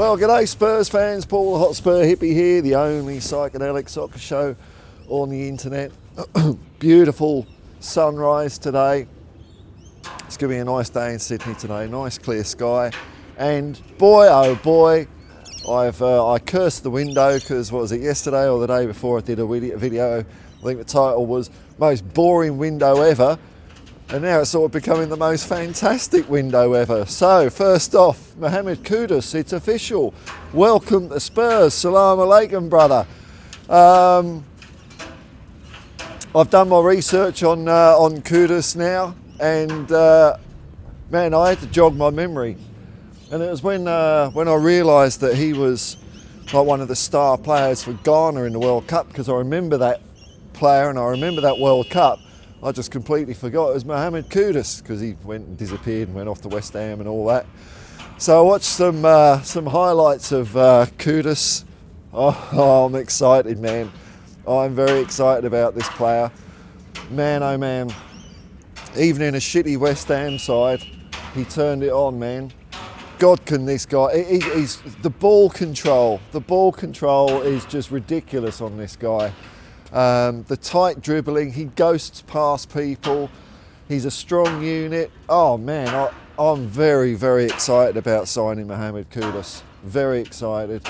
Well, g'day Spurs fans, Paul the Hotspur hippie here, the only psychedelic soccer show on the internet. Beautiful sunrise today. It's going to be a nice day in Sydney today, nice clear sky. And boy, oh boy, I cursed the window because, what was it, yesterday or the day before I did a video, I think the title was most boring window ever. And now it's sort of becoming the most fantastic window ever. So, first off, Mohamed Kudus, it's official. Welcome to Spurs. Salam alaikum, brother. I've done my research on Kudus now, and man, I had to jog my memory. And it was when I realised that he was like one of the star players for Ghana in the World Cup, because I remember that player and I remember that World Cup. I just completely forgot it was Mohamed Kudus because he went and disappeared and went off to West Ham and all that. So I watched some highlights of Kudus. Oh, I'm excited, man. I'm very excited about this player. Man, oh man. Even in a shitty West Ham side, he turned it on, man. God, can this guy? He's the ball control. The ball control is just ridiculous on this guy. The tight dribbling, he ghosts past people, he's a strong unit. Oh man, I'm very, very excited about signing Mohamed Kudus. Very excited.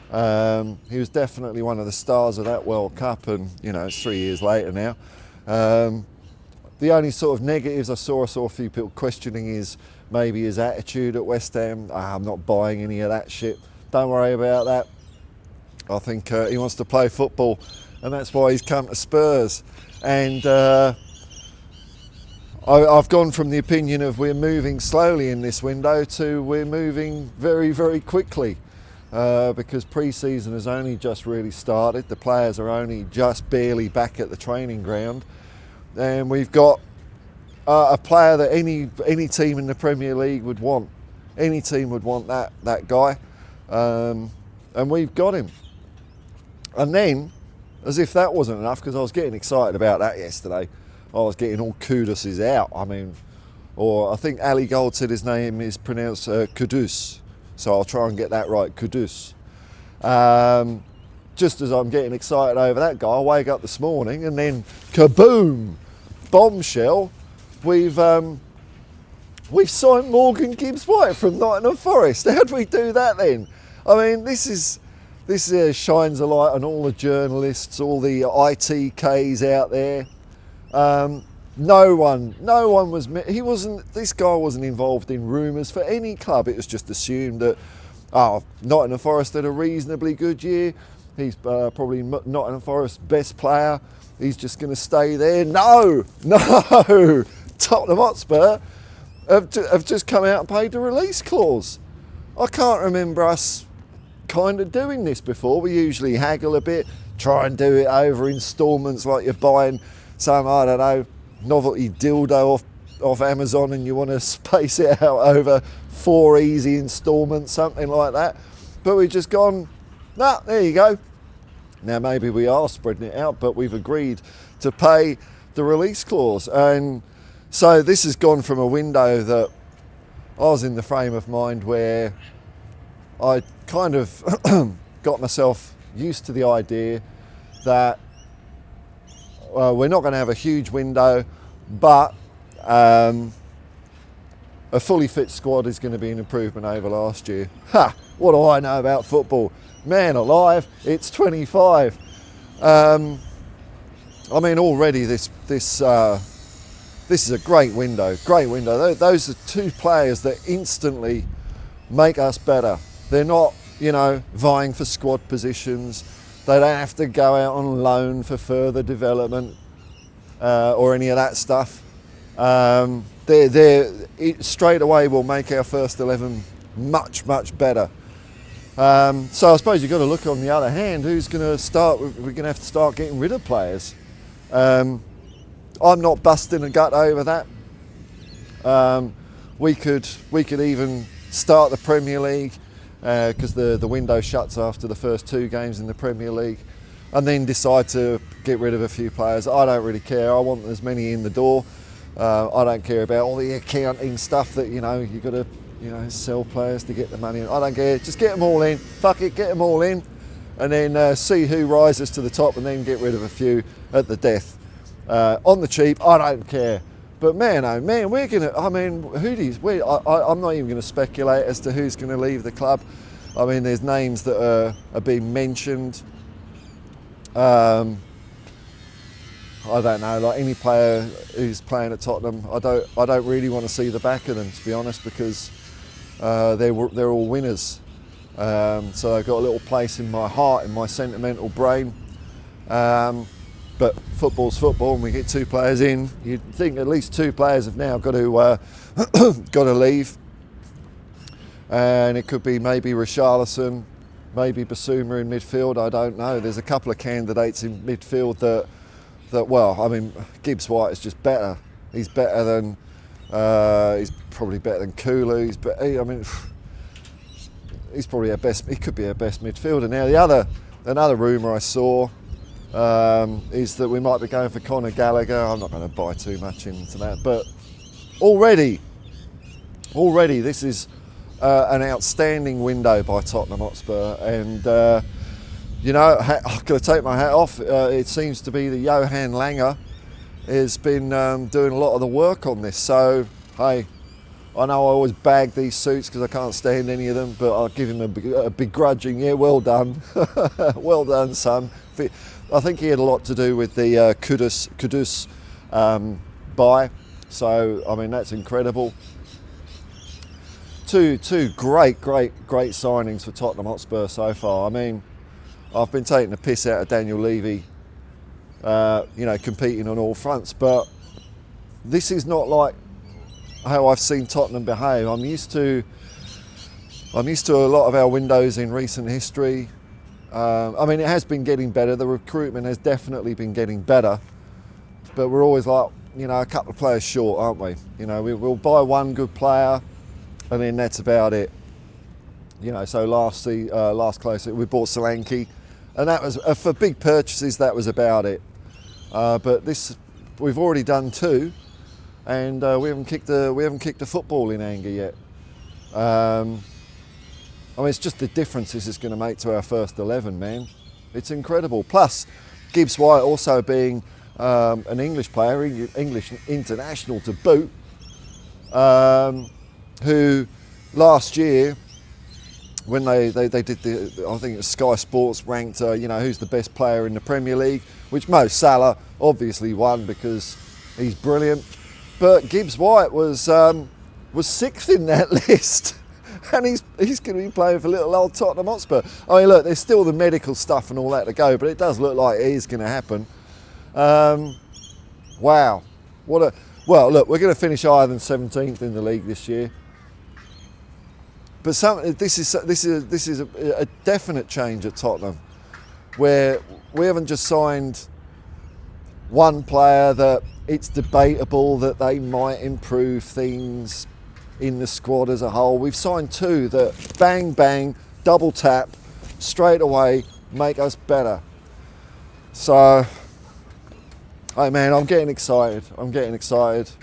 He was definitely one of the stars of that World Cup, and you know, it's 3 years later now. The only sort of negatives I saw a few people questioning is maybe his attitude at West Ham. I'm not buying any of that shit. Don't worry about that. I think he wants to play football, and that's why he's come to Spurs. And I've gone from the opinion of we're moving slowly in this window to we're moving very, very quickly, because pre-season has only just really started. The players are only just barely back at the training ground, and we've got a player that any team in the Premier League would want. Any team would want that guy, and we've got him. And then, as if that wasn't enough, because I was getting excited about that yesterday, I was getting all Kuduses out. I mean, or I think Ali Gold said his name is pronounced Kudus, so I'll try and get that right, Kudus. Just as I'm getting excited over that guy, I wake up this morning and then kaboom, bombshell, we've signed Morgan Gibbs-White from Nottingham Forest. How do we do that then? I mean, this shines a light on all the journalists, all the ITKs out there. No one was. This guy wasn't involved in rumours for any club. It was just assumed that, Nottingham Forest had a reasonably good year. He's probably Nottingham Forest's best player. He's just going to stay there. No. Tottenham Hotspur have just come out and paid the release clause. I can't remember us kind of doing this before. We usually haggle a bit, try and do it over instalments, like you're buying some, I don't know, novelty dildo off Amazon and you want to space it out over 4 easy instalments, something like that. But we've just gone, nah, there you go. Now maybe we are spreading it out, but we've agreed to pay the release clause. And so this has gone from a window that I was in the frame of mind where I kind of got myself used to the idea that we're not going to have a huge window, but a fully fit squad is going to be an improvement over last year. Ha! What do I know about football? Man alive, it's 25. I mean, already this is a great window. Great window. Those are two players that instantly make us better. They're not, vying for squad positions. They don't have to go out on loan for further development or any of that stuff. It straight away will make our first 11 much, much better. So I suppose you've got to look on the other hand, who's going to start? We're going to have to start getting rid of players. I'm not busting a gut over that. We could even start the Premier League, because the window shuts after the first 2 games in the Premier League, and then decide to get rid of a few players. I don't really care. I want as many in the door. I don't care about all the accounting stuff that you've got to you know, sell players to get the money in. I don't care. Just get them all in. Fuck it, get them all in, and then see who rises to the top, and then get rid of a few at the death on the cheap. I don't care. But man, oh man, we're gonna. I mean, I'm not even going to speculate as to who's going to leave the club. I mean, there's names that are being mentioned. I don't know, like any player who's playing at Tottenham, I don't really want to see the back of them, to be honest, because they're all winners. So they've got a little place in my heart, in my sentimental brain. But football's football, and we get 2 players in. You'd think at least 2 players have now got to got to leave, and it could be maybe Richarlison, maybe Basuma in midfield. I don't know. There's a couple of candidates in midfield that well, I mean, Gibbs-White is just better. He's better than he's probably better than Kudus. But I mean, he's probably our best. He could be our best midfielder now. Another rumour I saw. Is that we might be going for Conor Gallagher. I'm not going to buy too much into that, but already this is an outstanding window by Tottenham Hotspur, and you know, I've got to take my hat off. It seems to be that Johan Langer has been doing a lot of the work on this. So hey, I know I always bag these suits because I can't stand any of them, but I'll give him a begrudging, yeah, well done, well done, son. I think he had a lot to do with the Kudus buy, so I mean that's incredible. Two great signings for Tottenham Hotspur so far. I mean, I've been taking the piss out of Daniel Levy, you know, competing on all fronts, but this is not like how I've seen Tottenham behave. I'm used to a lot of our windows in recent history. I mean, it has been getting better. The recruitment has definitely been getting better, but we're always like, you know, a couple of players short, aren't we? You know, we'll buy one good player, and then that's about it. You know, so last close we bought Solanke, and that was for big purchases. That was about it. But this, we've already done 2, and we haven't kicked the football in anger yet. I mean, it's just the difference this is going to make to our first 11, man. It's incredible. Plus, Gibbs-White also being an English player, English international to boot, who last year, when they did I think it was Sky Sports ranked, you know, who's the best player in the Premier League, which Mo Salah obviously won because he's brilliant. But Gibbs-White was 6th in that list. And he's going to be playing for little old Tottenham Hotspur. I mean, look, there's still the medical stuff and all that to go, but it does look like it is going to happen. Wow, well, look, we're going to finish higher than 17th in the league this year. But this is a definite change at Tottenham, where we haven't just signed one player that it's debatable that they might improve things in the squad as a whole. We've signed 2 that bang bang, double tap, straight away make us better. So, hey man, I'm getting excited.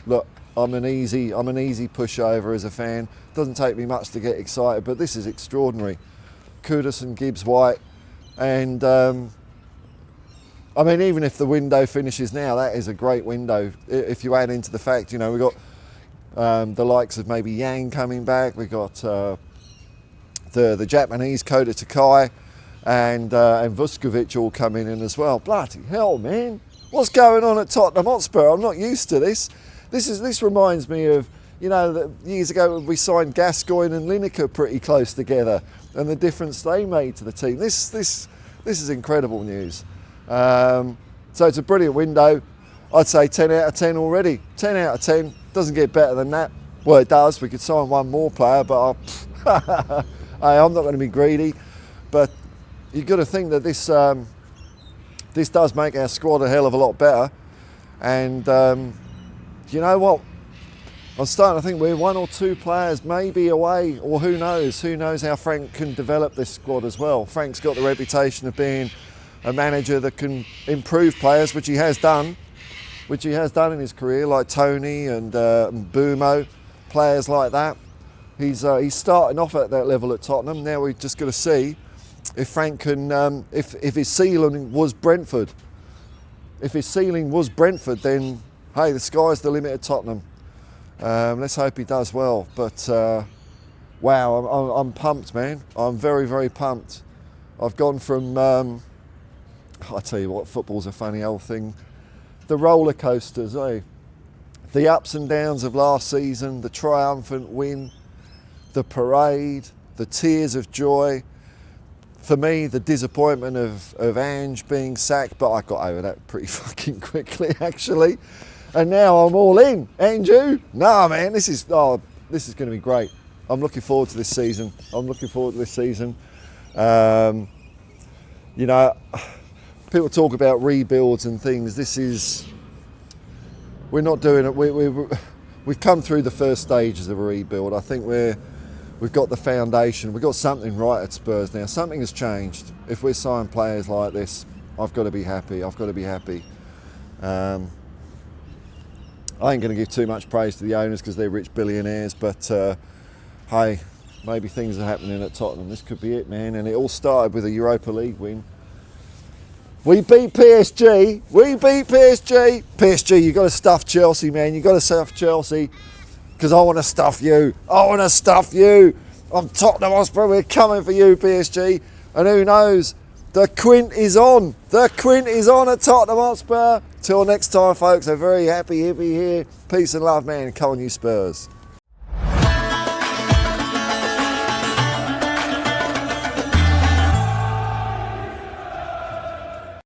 Look, I'm an easy pushover as a fan. Doesn't take me much to get excited, but this is extraordinary. Kudus and Gibbs-White, and I mean, even if the window finishes now, that is a great window. If you add into the fact, you know, we've got the likes of maybe Yang coming back. We got the Japanese Kota Takai and Vuskovic all coming in as well. Bloody hell, man! What's going on at Tottenham Hotspur? I'm not used to this. This reminds me of, you know, that years ago we signed Gascoigne and Lineker pretty close together, and the difference they made to the team. This is incredible news. So it's a brilliant window. I'd say 10 out of 10 already. 10 out of 10. Doesn't get better than that. Well, it does. We could sign one more player, but I'm not going to be greedy. But you've got to think that this does make our squad a hell of a lot better. And you know what? I'm starting to think we're 1 or 2 players maybe away, or who knows? Who knows how Frank can develop this squad as well. Frank's got the reputation of being a manager that can improve players, which he has done in his career, like Tony and Bumo, players like that. He's starting off at that level at Tottenham. Now we're just going to see if Frank can, if his ceiling was Brentford. If his ceiling was Brentford, then hey, the sky's the limit at Tottenham. Let's hope he does well. But wow, I'm pumped, man. I'm very, very pumped. I've gone from, I tell you what, football's a funny old thing. The roller coasters, eh? The ups and downs of last season, the triumphant win, the parade, the tears of joy. For me, the disappointment of Ange being sacked, but I got over that pretty fucking quickly, actually. And now I'm all in. And you? Nah, man, this is going to be great. I'm looking forward to this season. You know, people talk about rebuilds and things. We're not doing it. We've come through the first stages of a rebuild. I think we've got the foundation. We've got something right at Spurs now. Something has changed. If we're signing players like this, I've got to be happy. I ain't going to give too much praise to the owners because they're rich billionaires, but hey, maybe things are happening at Tottenham. This could be it, man. And it all started with a Europa League win. We beat PSG. PSG, you've got to stuff Chelsea, man. You've got to stuff Chelsea because I want to stuff you. I'm Tottenham Hotspur. We're coming for you, PSG. And who knows? The quint is on. At Tottenham Hotspur. Till next time, folks. A very happy hippie here. Peace and love, man. Come on, you Spurs.